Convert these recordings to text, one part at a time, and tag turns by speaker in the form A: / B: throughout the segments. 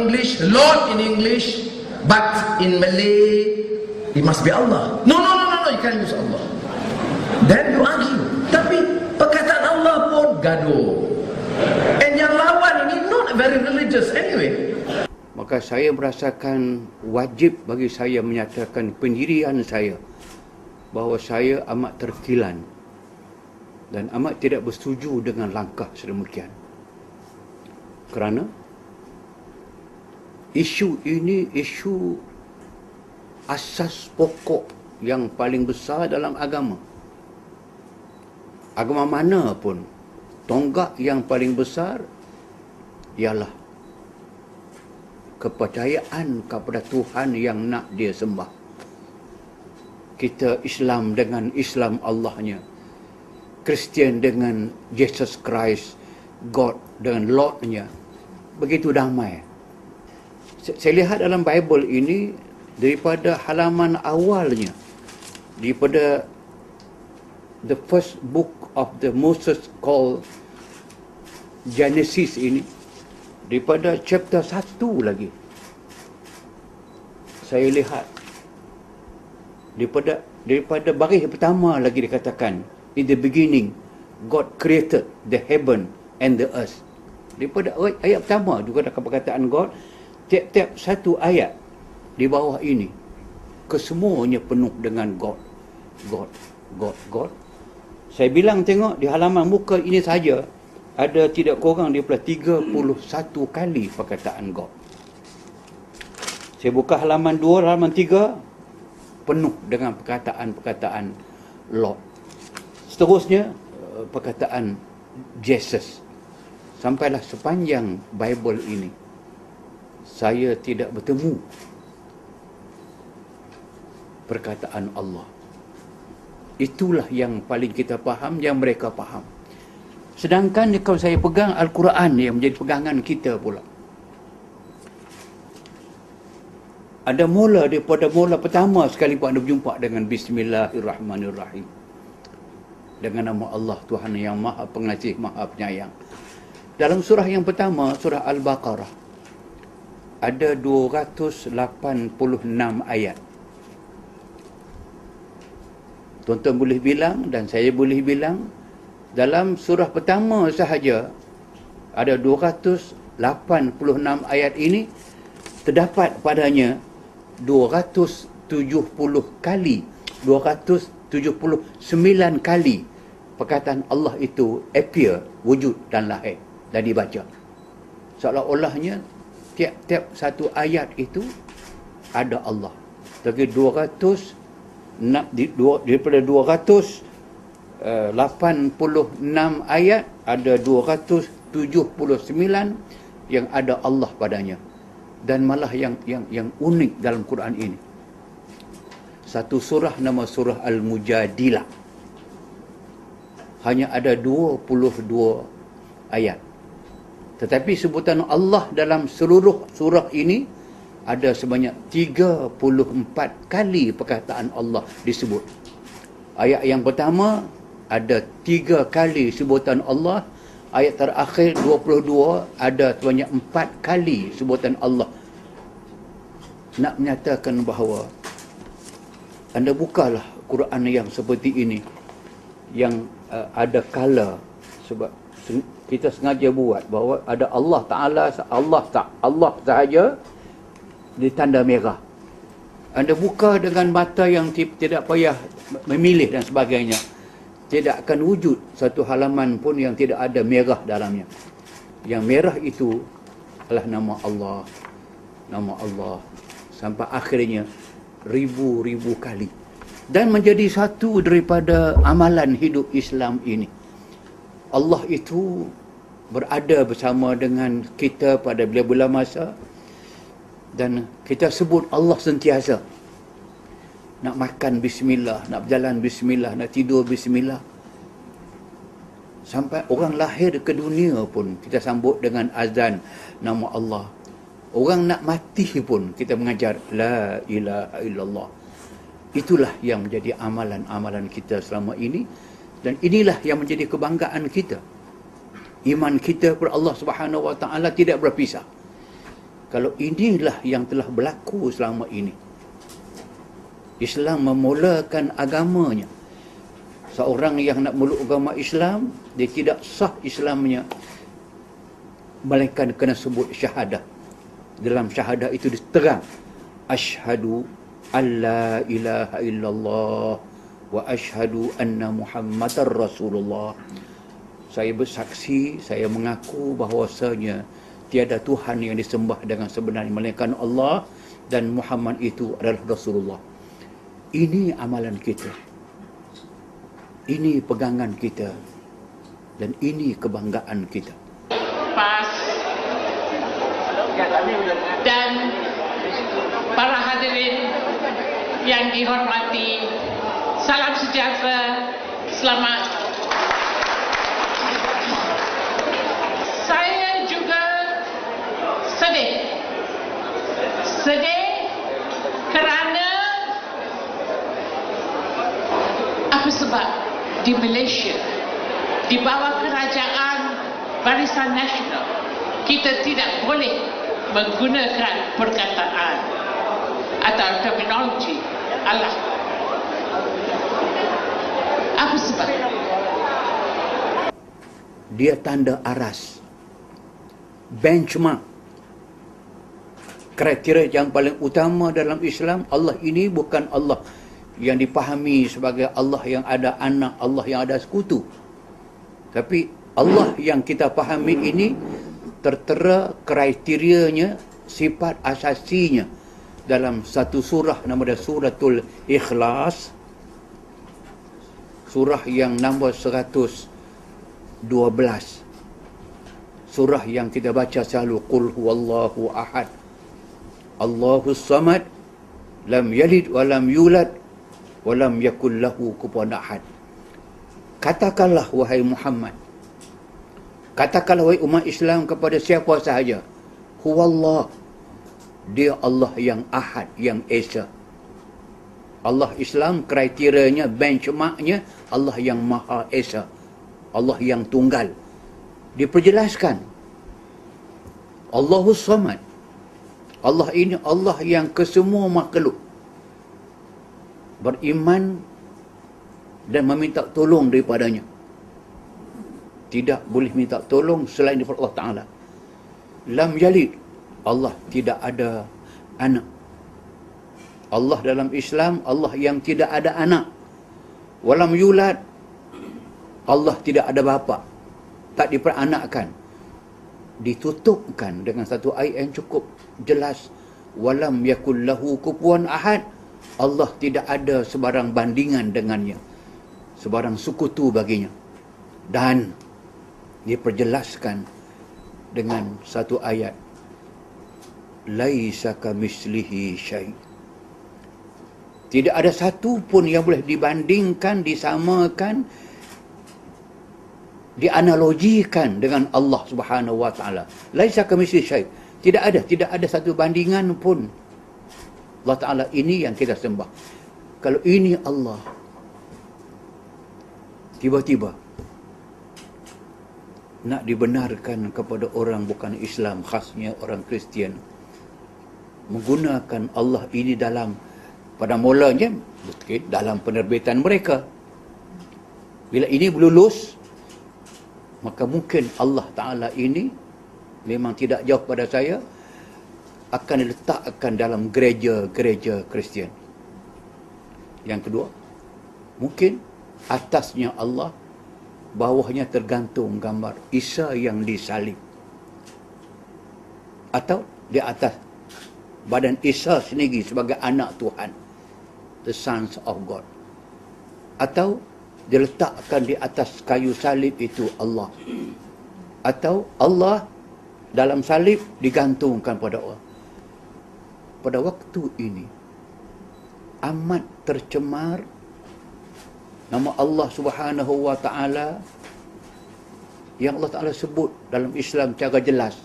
A: English, Lord in English, but in Malay it must be Allah. No, you can't use Allah. Then you argue. Tapi perkataan Allah pun gaduh. And yang lawan ini not very religious anyway.
B: Maka saya merasakan wajib bagi saya menyatakan pendirian saya bahawa saya amat terkilan dan amat tidak bersetuju dengan langkah sedemikian. Kerana isu ini isu asas pokok yang paling besar dalam agama. Agama mana pun, tonggak yang paling besar ialah kepercayaan kepada Tuhan yang nak dia sembah. Kita Islam dengan Islam Allahnya, Kristian dengan Jesus Christ, God dengan Lordnya. Begitu damai. Saya lihat dalam Bible ini, daripada halaman awalnya, daripada the first book of the Moses called Genesis ini, daripada chapter 1 lagi, saya lihat daripada baris pertama lagi dikatakan, in the beginning God created the heaven and the earth. Daripada ayat pertama juga ada perkataan God. Tiap-tiap satu ayat di bawah ini kesemuanya penuh dengan God. Saya bilang tengok di halaman muka ini saja ada tidak kurang daripada 31 kali perkataan God. Saya buka halaman 2, halaman 3 penuh dengan perkataan-perkataan Lord. Seterusnya perkataan Jesus. Sampailah sepanjang Bible ini saya tidak bertemu perkataan Allah. Itulah yang paling kita faham, yang mereka faham. Sedangkan kalau saya pegang Al-Quran yang menjadi pegangan kita pula, ada mula daripada mula pertama sekali Anda berjumpa dengan Bismillahirrahmanirrahim, dengan nama Allah Tuhan yang Maha Pengasih, Maha Penyayang. Dalam surah yang pertama, surah Al-Baqarah, ada 286 ayat. Tuan-tuan boleh bilang dan saya boleh bilang, dalam surah pertama sahaja ada 286 ayat ini, terdapat padanya 279 kali perkataan Allah itu appear, wujud dan lahir dan dibaca. Seolah-olahnya tiap-tiap satu ayat itu ada Allah. Lagi 200 daripada 286 ayat ada 279 yang ada Allah padanya. Dan malah yang unik dalam Quran ini, satu surah nama surah Al-Mujadilah hanya ada 22 ayat. Tetapi sebutan Allah dalam seluruh surah ini ada sebanyak 34 kali perkataan Allah disebut. Ayat yang pertama ada 3 kali sebutan Allah. Ayat terakhir 22 ada sebanyak 4 kali sebutan Allah. Nak menyatakan bahawa anda bukalah Quran yang seperti ini, yang ada color, sebab kita sengaja buat bahawa ada Allah Ta'ala, Allah sahaja ditanda merah. Anda buka dengan mata yang tidak payah memilih dan sebagainya, tidak akan wujud satu halaman pun yang tidak ada merah dalamnya. Yang merah itu adalah nama Allah, sampai akhirnya ribu-ribu kali. Dan menjadi satu daripada amalan hidup Islam ini. Allah itu berada bersama dengan kita pada bila-bila masa, dan kita sebut Allah sentiasa. Nak makan bismillah, nak berjalan bismillah, nak tidur bismillah. Sampai orang lahir ke dunia pun kita sambut dengan azan nama Allah. Orang nak mati pun kita mengajar la ilaha illallah. Itulah yang menjadi amalan-amalan kita selama ini, dan inilah yang menjadi kebanggaan kita. Iman kita kepada Allah Subhanahu wa taala tidak berpisah. Kalau inilah yang telah berlaku selama ini, Islam memulakan agamanya. Seorang yang nak meluk agama Islam, dia tidak sah Islamnya, melainkan kena sebut syahadah. Dalam syahadah itu diterang, asyhadu alla ilaha illallah wa asyhadu anna Muhammadar Rasulullah. Saya bersaksi, saya mengaku bahawasanya tiada Tuhan yang disembah dengan sebenarnya melainkan Allah, dan Muhammad itu adalah Rasulullah. Ini amalan kita, ini pegangan kita, dan ini kebanggaan kita.
C: Pas dan para hadirin yang dihormati, salam sejahtera, selamat. Saya juga sedih kerana apa sebab di Malaysia, di bawah kerajaan Barisan Nasional, kita tidak boleh menggunakan perkataan atau terminologi Allah. Apa sebab?
B: Dia tanda aras, benchmark, kriteria yang paling utama dalam Islam. Allah ini bukan Allah yang dipahami sebagai Allah yang ada anak, Allah yang ada sekutu. Tapi Allah yang kita fahami ini tertera kriterianya, sifat asasinya dalam satu surah, nama dia Suratul Ikhlas, surah yang nombor 112, surah yang kita baca selalu, Qul huwallahu ahad, Allahus samad, lam yalid wa lam yulad wa lam yakul lahu kufuwan ahad. Katakanlah wahai Muhammad, katakanlah wahai umat Islam kepada siapa sahaja, huwallah, dia Allah yang ahad, yang esa. Allah Islam kriterianya, benchmarknya, Allah yang maha esa, Allah yang tunggal. Diperjelaskan, Allahus samad, Allah ini Allah yang kesemua makhluk beriman dan meminta tolong daripadanya. Tidak boleh minta tolong selain daripada Allah Ta'ala. Lam yalid, Allah tidak ada anak. Allah dalam Islam, Allah yang tidak ada anak. Walam yulad, Allah tidak ada bapa, tak diperanakkan. Ditutupkan dengan satu ayat yang cukup jelas, walam yakul lahu kufuwan ahad, Allah tidak ada sebarang bandingan dengannya, sebarang sekutu baginya. Dan diperjelaskan dengan satu ayat, laisa kamislihi syai', tidak ada satu pun yang boleh dibandingkan, disamakan, dianalogikan dengan Allah Subhanahu wa taala. Laisa kamislihi syai', tidak ada satu bandingan pun. Allah Ta'ala ini yang kita sembah. Kalau ini Allah, tiba-tiba nak dibenarkan kepada orang bukan Islam, khasnya orang Kristian, menggunakan Allah ini dalam, pada mulanya mungkin dalam penerbitan mereka. Bila ini berlulus, maka mungkin Allah Ta'ala ini memang tidak jauh pada saya, akan diletakkan dalam gereja-gereja Kristian. Yang kedua, mungkin atasnya Allah, bawahnya tergantung gambar Isa yang disalib. Atau di atas badan Isa sendiri sebagai anak Tuhan, the sons of God. Atau diletakkan di atas kayu salib itu Allah. Atau Allah dalam salib digantungkan pada Allah. Pada waktu ini amat tercemar nama Allah Subhanahu wa taala yang Allah Taala sebut dalam Islam secara jelas,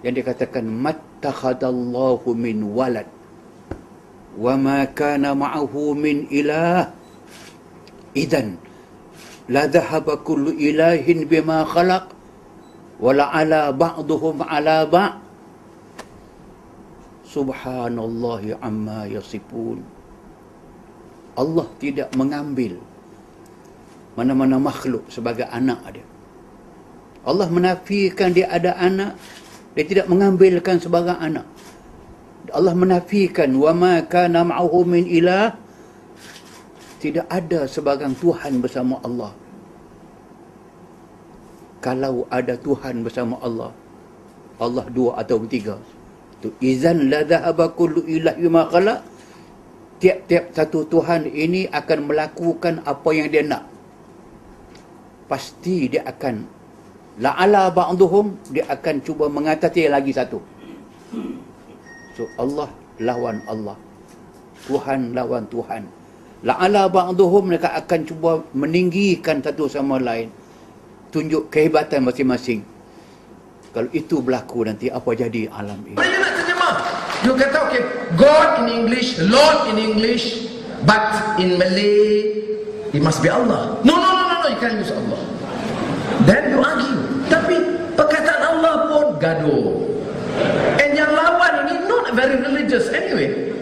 B: yang dikatakan mattakhadallahu min walad wa ma kana ma'ahu min ilah idzan la dhahaba kullu ilahin bima khalaq wa la ala ba'dhum ala ba'. Subhanallahi amma yasifun. Allah tidak mengambil mana-mana makhluk sebagai anak dia. Allah menafikan dia ada anak, dia tidak mengambilkan sebagai anak. Allah menafikan wa ma kana ma'ahu min ilah, tidak ada sebarang Tuhan bersama Allah. Kalau ada Tuhan bersama Allah, Allah dua atau tiga, tu izan la dhahaba kullu ilahi ma khalaq. Tiap-tiap satu Tuhan ini akan melakukan apa yang dia nak. Pasti dia akan la'ala ba'duhum, dia akan cuba mengatasi lagi satu. So Allah lawan Allah, Tuhan lawan Tuhan. La'ala ba'duhum, mereka akan cuba meninggikan satu sama lain, tunjuk kehebatan masing-masing. Kalau itu berlaku, nanti apa jadi alam ini?
A: Mana you nak terjemah? You kata okay, God in English, Lord in English, but in Malay it must be Allah. No, you can't use Allah. Then you argue. Tapi perkataan Allah pun gaduh. And yang lawan ini not very religious anyway.